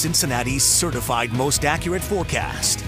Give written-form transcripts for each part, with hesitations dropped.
Cincinnati's certified most accurate forecast.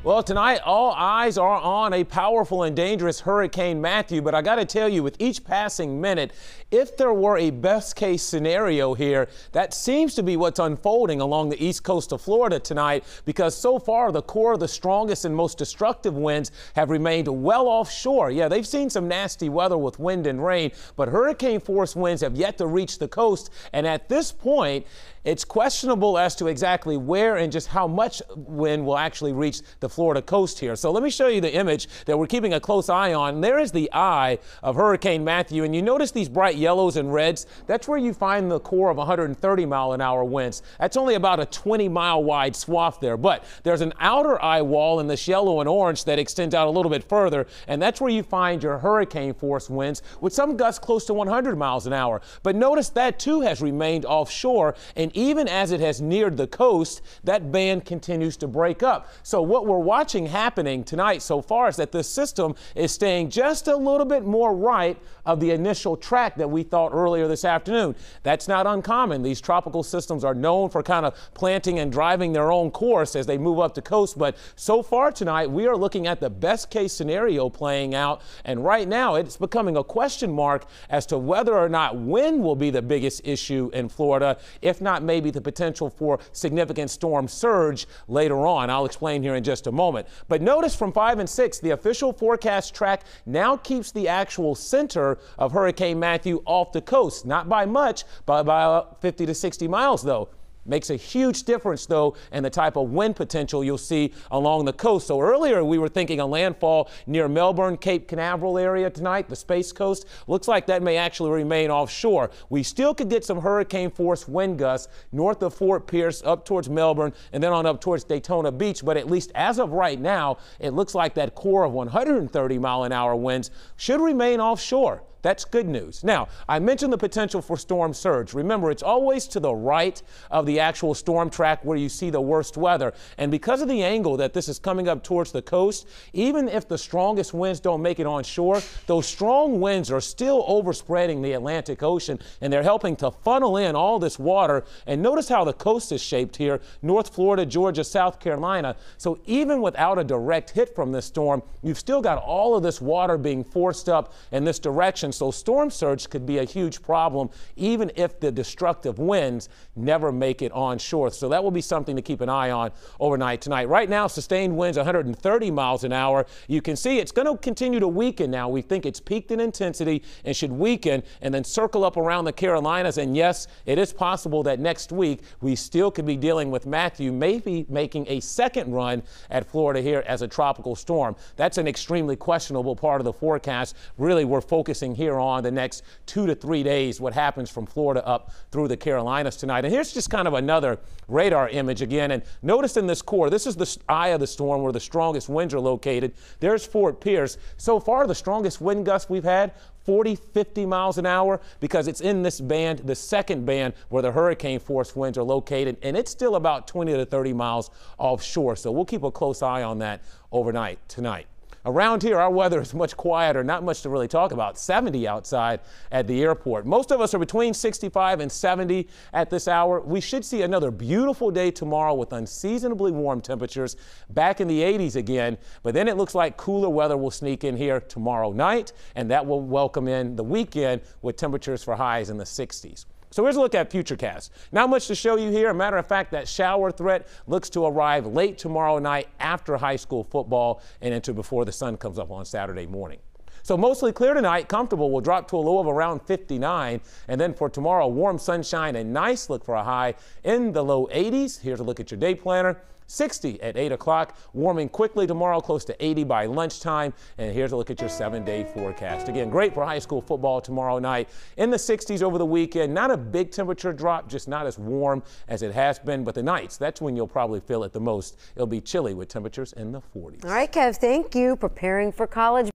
Well, tonight, all eyes are on a powerful and dangerous Hurricane Matthew, but I got to tell you, with each passing minute, if there were a best-case scenario here, that seems to be what's unfolding along the east coast of Florida tonight, because so far, the core of the strongest and most destructive winds have remained well offshore. Yeah, they've seen some nasty weather with wind and rain, but hurricane-force winds have yet to reach the coast, and at this point, it's questionable as to exactly where and just how much wind will actually reach the Florida coast here. So let me show you the image that we're keeping a close eye on. There is the eye of Hurricane Matthew, and you notice these bright yellows and reds. That's where you find the core of 130-mile-an-hour winds. That's only about a 20-mile wide swath there, but there's an outer eye wall in this yellow and orange that extends out a little bit further, and that's where you find your hurricane force winds with some gusts close to 100 miles an hour. But notice that too has remained offshore, and even as it has neared the coast, that band continues to break up. So what we're watching happening tonight so far is that this system is staying just a little bit more right of the initial track that we thought earlier this afternoon. That's not uncommon. These tropical systems are known for kind of planting and driving their own course as they move up the coast. But so far tonight, we are looking at the best case scenario playing out. And right now, it's becoming a question mark as to whether or not wind will be the biggest issue in Florida, if not maybe the potential for significant storm surge later on. I'll explain here in just a moment. But notice from 5 and 6, the official forecast track now keeps the actual center of Hurricane Matthew off the coast, not by much, but by 50 to 60 miles though. Makes a huge difference, though, in the type of wind potential you'll see along the coast. So earlier we were thinking a landfall near Melbourne, Cape Canaveral area tonight, the Space Coast. Looks like that may actually remain offshore. We still could get some hurricane-force wind gusts north of Fort Pierce up towards Melbourne and then on up towards Daytona Beach. But at least as of right now, it looks like that core of 130-mile-an-hour winds should remain offshore. That's good news. Now, I mentioned the potential for storm surge. Remember, it's always to the right of the actual storm track where you see the worst weather. And because of the angle that this is coming up towards the coast, even if the strongest winds don't make it on shore, those strong winds are still overspreading the Atlantic Ocean, and they're helping to funnel in all this water. And notice how the coast is shaped here, North Florida, Georgia, South Carolina. So even without a direct hit from this storm, you've still got all of this water being forced up in this direction. So storm surge could be a huge problem even if the destructive winds never make it on shore. So that will be something to keep an eye on overnight tonight. Right now, sustained winds 130 miles an hour. You can see it's going to continue to weaken now. We think it's peaked in intensity and should weaken and then circle up around the Carolinas. And yes, it is possible that next week we still could be dealing with Matthew, maybe making a second run at Florida here as a tropical storm. That's an extremely questionable part of the forecast. Really, we're focusing here on the next 2 to 3 days, what happens from Florida up through the Carolinas tonight. And here's just kind of another radar image again. And notice in this core, this is the eye of the storm where the strongest winds are located. There's Fort Pierce. So far, the strongest wind gusts we've had, 40, 50 miles an hour, because it's in this band, the second band, where the hurricane force winds are located, and it's still about 20 to 30 miles offshore. So we'll keep a close eye on that overnight tonight. Around here, our weather is much quieter, not much to really talk about. 70 outside at the airport. Most of us are between 65 and 70 at this hour. We should see another beautiful day tomorrow with unseasonably warm temperatures back in the 80s again. But then it looks like cooler weather will sneak in here tomorrow night, and that will welcome in the weekend with temperatures for highs in the 60s. So here's a look at Futurecast. Not much to show you here. A matter of fact, that shower threat looks to arrive late tomorrow night after high school football and into before the sun comes up on Saturday morning. So mostly clear tonight, comfortable. We'll drop to a low of around 59. And then for tomorrow, warm sunshine and nice. Look for a high in the low 80s. Here's a look at your day planner. 60 at 8 o'clock, warming quickly tomorrow, close to 80 by lunchtime. And here's a look at your 7-day forecast. Again, great for high school football tomorrow night. In the 60s over the weekend, not a big temperature drop, just not as warm as it has been. But the nights, that's when you'll probably feel it the most. It'll be chilly with temperatures in the 40s. All right, Kev, thank you. Preparing for college